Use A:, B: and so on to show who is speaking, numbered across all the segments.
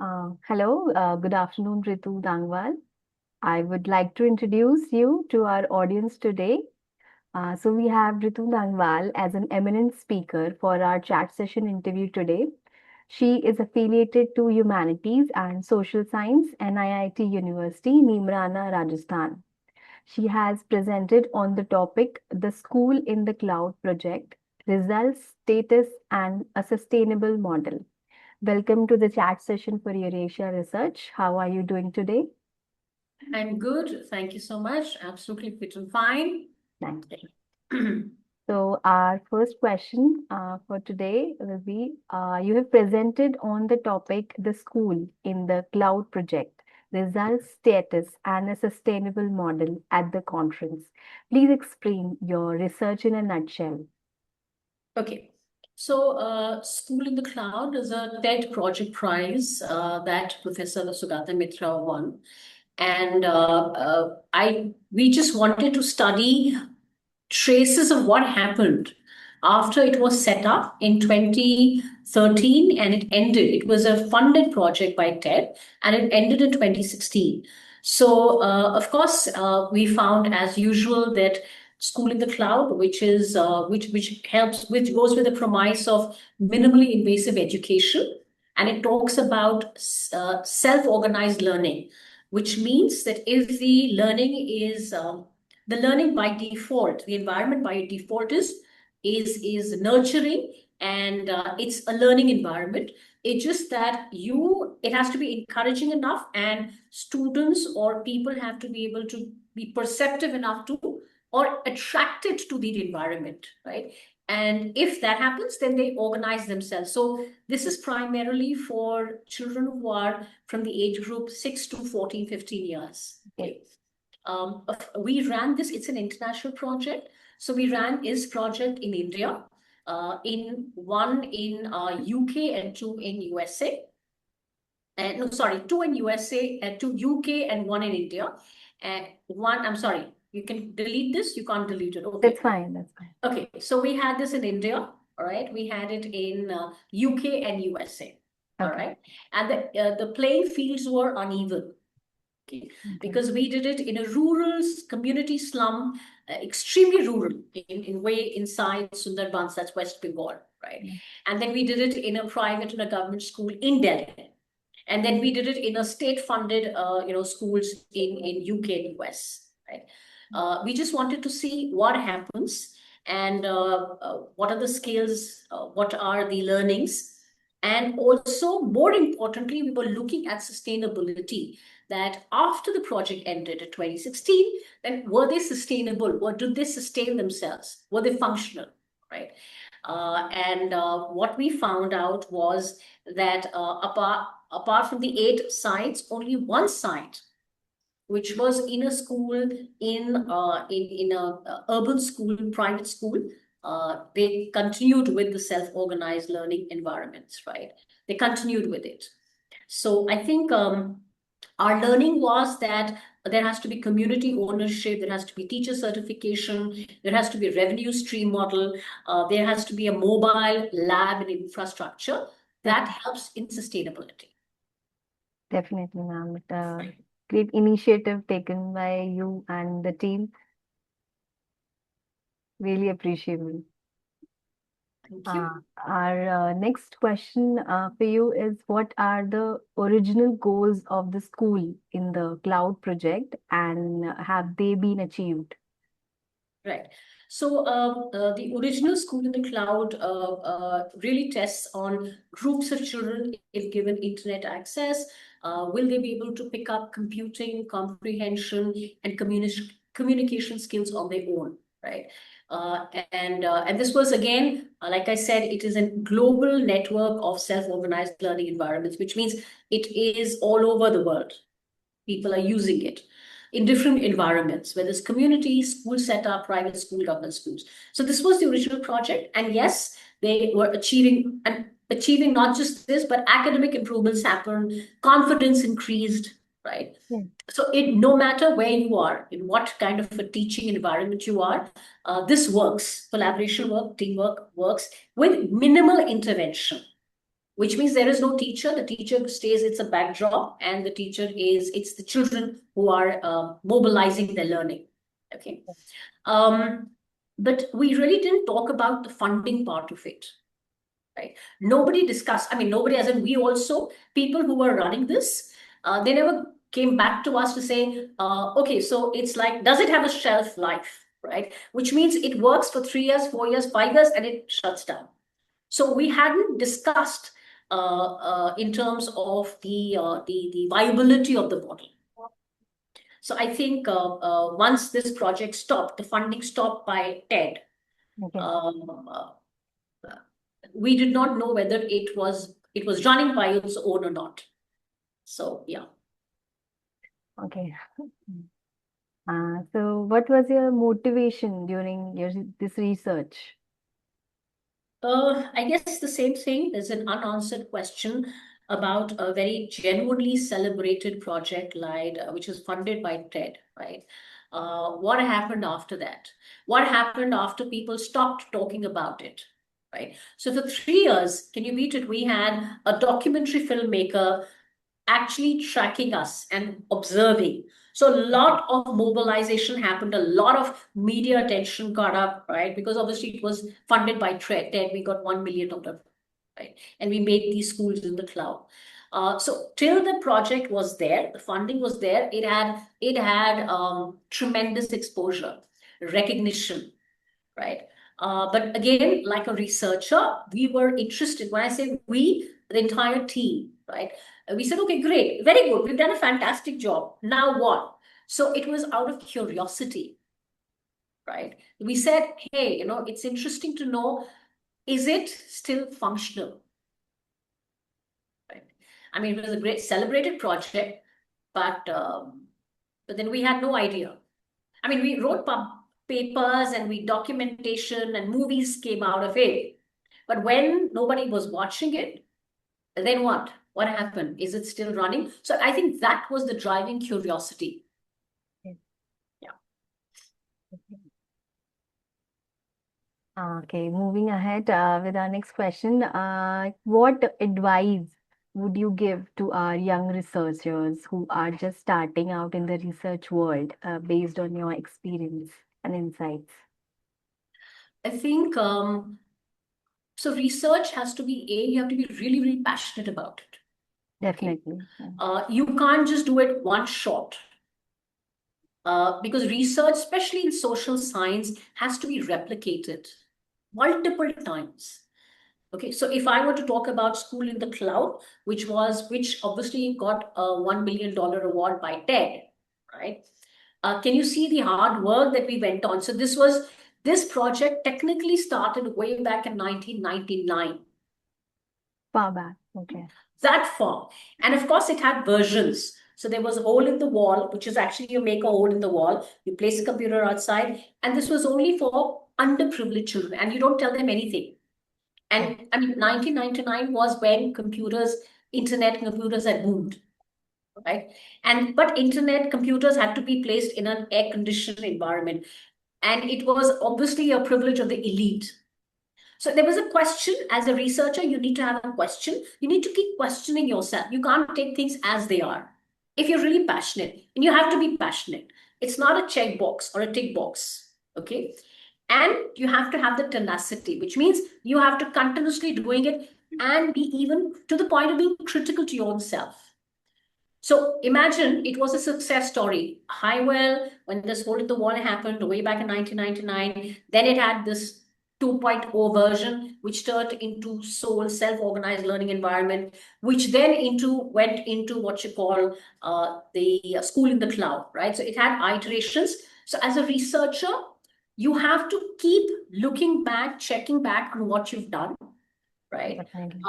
A: Hello, good afternoon, Ritu, Dangwal. I would like to introduce you to our audience today. So we have Ritu Dangwal as an eminent speaker for our chat session interview today. She is affiliated to Humanities and Social Science, NIIT University, Nimrana, Rajasthan. She has presented on the topic The School in the Cloud Project, Results, Status, and a Sustainable Model. Welcome to the chat session for Eurasia Research. How are you doing today?
B: I'm good. Thank you so much. Absolutely fit and fine.
A: Thank you. So our first question for today will be, you have presented on the topic the school in the cloud project, results, status, and a sustainable model at the conference. Please explain your research in a nutshell.
B: Okay. So, School in the Cloud is a TED project prize that Professor Sugata Mitra won. And we just wanted to study traces of what happened after it was set up in 2013 and it ended. It was a funded project by TED and it ended in 2016. So, of course, we found as usual that School in the Cloud, which goes with the premise of minimally invasive education, and it talks about self-organized learning, which means that if the learning is the learning by default, the environment by default is nurturing and it's a learning environment. It's just that it has to be encouraging enough, and students or people have to be able to be perceptive enough to or attracted to the environment, right? And if that happens, then they organize themselves. So this is primarily for children who are from the age group 6 to 14, 15 years. Okay. We ran this, it's an international project. So we ran this project in India, one in UK and two in USA. And no, sorry, two in USA, two UK and one in India. And I'm sorry, you can delete this, you can't delete it. Okay.
A: That's fine. That's fine.
B: Okay, so we had this in India, all right? We had it in UK and USA, all
A: Okay.
B: right? And the playing fields were uneven. Okay. Because we did it in a rural community slum, extremely rural, in way inside Sundarbans, that's West Bengal, right? And then we did it in a private and a government school in Delhi. And then we did it in a state-funded, schools in UK and US, right? We just wanted to see what happens and what are the skills, what are the learnings, and also more importantly, we were looking at sustainability. That after the project ended in 2016, then were they sustainable? Or did they sustain themselves? Were they functional, right? And what we found out was that apart from the 8 sites, only one site, which was in a school in a urban school, private school, they continued with the self-organized learning environments, right? They continued with it. So I think our learning was that there has to be community ownership, there has to be teacher certification, there has to be a revenue stream model, there has to be a mobile lab and infrastructure that helps in sustainability.
A: Definitely, ma'am. Great initiative taken by you and the team. Really appreciable.
B: Thank you.
A: Our next question for you is, what are the original goals of the school in the cloud project, and have they been achieved?
B: Right. So the original School in the Cloud really tests on groups of children if given internet access. Will they be able to pick up computing, comprehension, and communication skills on their own, right? And this was again, like I said, it is a global network of self-organized learning environments, which means it is all over the world. People are using it in different environments, whether it's community, school setup, private school, government schools. So this was the original project. And yes, they were achieving not just this, but academic improvements happened, confidence increased, right?
A: Yeah.
B: So no matter where you are, in what kind of a teaching environment you are, this works. Collaboration work, teamwork works with minimal intervention. which means there is no teacher. The teacher stays, it's a backdrop, and the teacher it's the children who are mobilizing their learning. Okay. But we really didn't talk about the funding part of it, right? Nobody discussed, I mean, nobody, as in we also, people who were running this, they never came back to us to say, okay, so it's like, does it have a shelf life, right? Which means it works for 3 years, 4 years, 5 years, and it shuts down. So we hadn't discussed in terms of the viability of the model. So I think once this project stopped, the funding stopped by TED,
A: Okay.
B: We did not know whether it was running by its own or not. So yeah.
A: Okay. So what was your motivation during this research?
B: I guess the same thing. There's an unanswered question about a very genuinely celebrated project like which is funded by TED, right? What happened after that? What happened after people stopped talking about it, right? So for 3 years, can you beat it? We had a documentary filmmaker actually tracking us and observing. So a lot of mobilization happened, a lot of media attention got up, right? Because obviously it was funded by TED. We got 1 million of them, right? And we made these schools in the cloud. So till the project was there, the funding was there, it had tremendous exposure, recognition, right? But again, like a researcher, we were interested. When I say we, the entire team, right? We said, okay, great, very good. We've done a fantastic job. Now what? So it was out of curiosity, right? We said, hey, it's interesting to know, is it still functional? Right? I mean, it was a great celebrated project, but then we had no idea. I mean, we wrote papers and we documentation and movies came out of it. But when nobody was watching it, then what? What happened? Is it still running? So I think that was the driving curiosity.
A: Yes.
B: Yeah.
A: Okay, moving ahead with our next question. What advice would you give to our young researchers who are just starting out in the research world based on your experience and insights?
B: I think so research has to be you have to be really, really passionate about it. Okay.
A: Definitely.
B: You can't just do it one shot. Because research, especially in social science, has to be replicated multiple times. Okay, so if I were to talk about School in the Cloud, which obviously got a $1 million award by TED, right? Can you see the hard work that we went on? So this project technically started way back in 1999.
A: Far back. Okay.
B: That far. And of course, it had versions. So there was a hole in the wall, which is actually you make a hole in the wall, you place a computer outside, and this was only for underprivileged children, and you don't tell them anything. And I mean, 1999 was when internet computers had boomed, right? But internet computers had to be placed in an air-conditioned environment. And it was obviously a privilege of the elite. So there was a question. As a researcher, you need to have a question. You need to keep questioning yourself. You can't take things as they are. If you're really passionate, and you have to be passionate, it's not a checkbox or a tick box, okay? And you have to have the tenacity, which means you have to continuously doing it and be even to the point of being critical to your own self. So imagine it was a success story. Highwell, when this hole in the wall happened way back in 1999, then it had this 2.0 version, which turned into Soul, self-organized learning environment, which then went into what you call the School in the Cloud, right? So it had iterations. So as a researcher, you have to keep looking back, checking back on what you've done, right?
A: Definitely.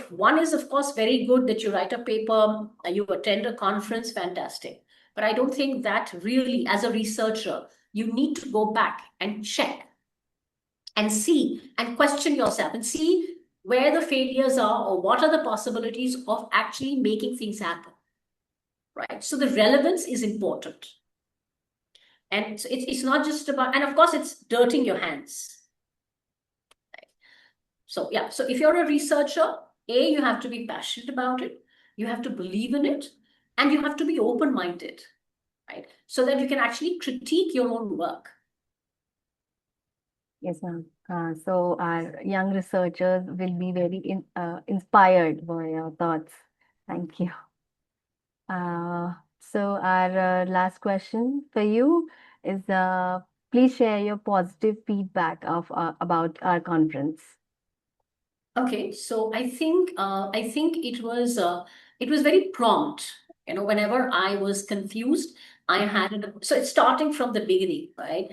B: One is, of course, very good that you write a paper, you attend a conference, fantastic. But I don't think that really, as a researcher, you need to go back and check and see and question yourself and see where the failures are or what are the possibilities of actually making things happen, right? So the relevance is important. And so it's not just about, and of course, it's dirtying your hands. So yeah, so if you're a researcher, You have to be passionate about it, you have to believe in it, and you have to be open-minded, right? So that you can actually critique your own work.
A: Yes, ma'am. So our young researchers will be very inspired by your thoughts. Thank you. So our last question for you is, please share your positive feedback of about our conference.
B: Okay, so I think it was very prompt. You know, whenever I was confused, I had it. So it's starting from the beginning, right?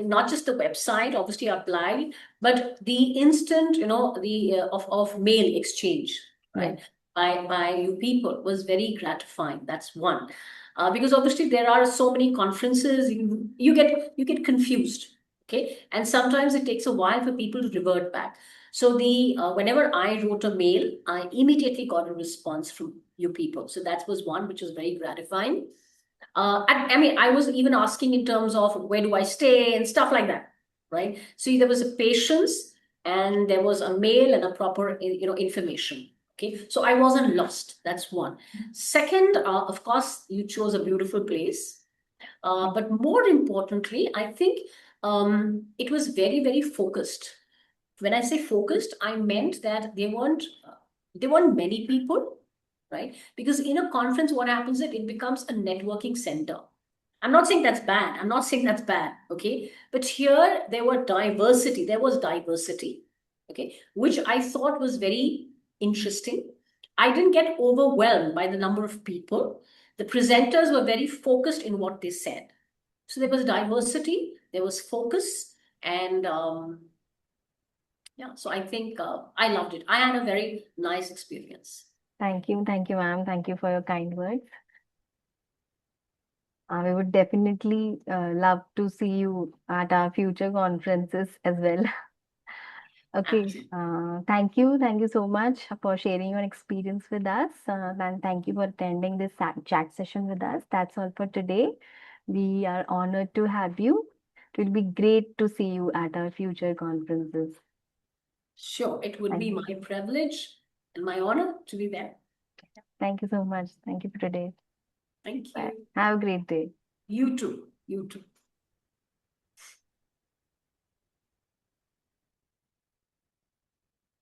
B: Not just the website, obviously applied, but the instant, you know, the of mail exchange,
A: Yeah.
B: right? By you people was very gratifying. That's one, because obviously there are so many conferences, you get confused, okay, and sometimes it takes a while for people to revert back. So the whenever I wrote a mail, I immediately got a response from you people. So that was one which was very gratifying. I mean, I was even asking in terms of where do I stay and stuff like that, right? So there was a patience, and there was a mail and a proper, you know, information. Okay, so I wasn't lost. That's one. Second, of course, you chose a beautiful place. But more importantly, I think it was very, very focused. When I say focused, I meant that there weren't many people, right? Because in a conference, what happens is it becomes a networking center. I'm not saying that's bad. I'm not saying that's bad, okay? But here there was diversity, okay, which I thought was very interesting. I didn't get overwhelmed by the number of people. The presenters were very focused in what they said. So there was diversity, there was focus, and yeah, so I think I loved it. I had a very nice experience.
A: Thank you, ma'am. Thank you for your kind words. We would definitely love to see you at our future conferences as well. Okay.
B: Absolutely.
A: Thank you so much for sharing your experience with us. And thank you for attending this chat session with us. That's all for today. We are honored to have you. It will be great to see you at our future conferences.
B: Sure, it would
A: Thank
B: be
A: you.
B: my privilege and my honor to be there.
A: Thank you so much. Thank you for today.
B: Thank
A: Bye.
B: you.
A: Have a great day.
B: You too. You too.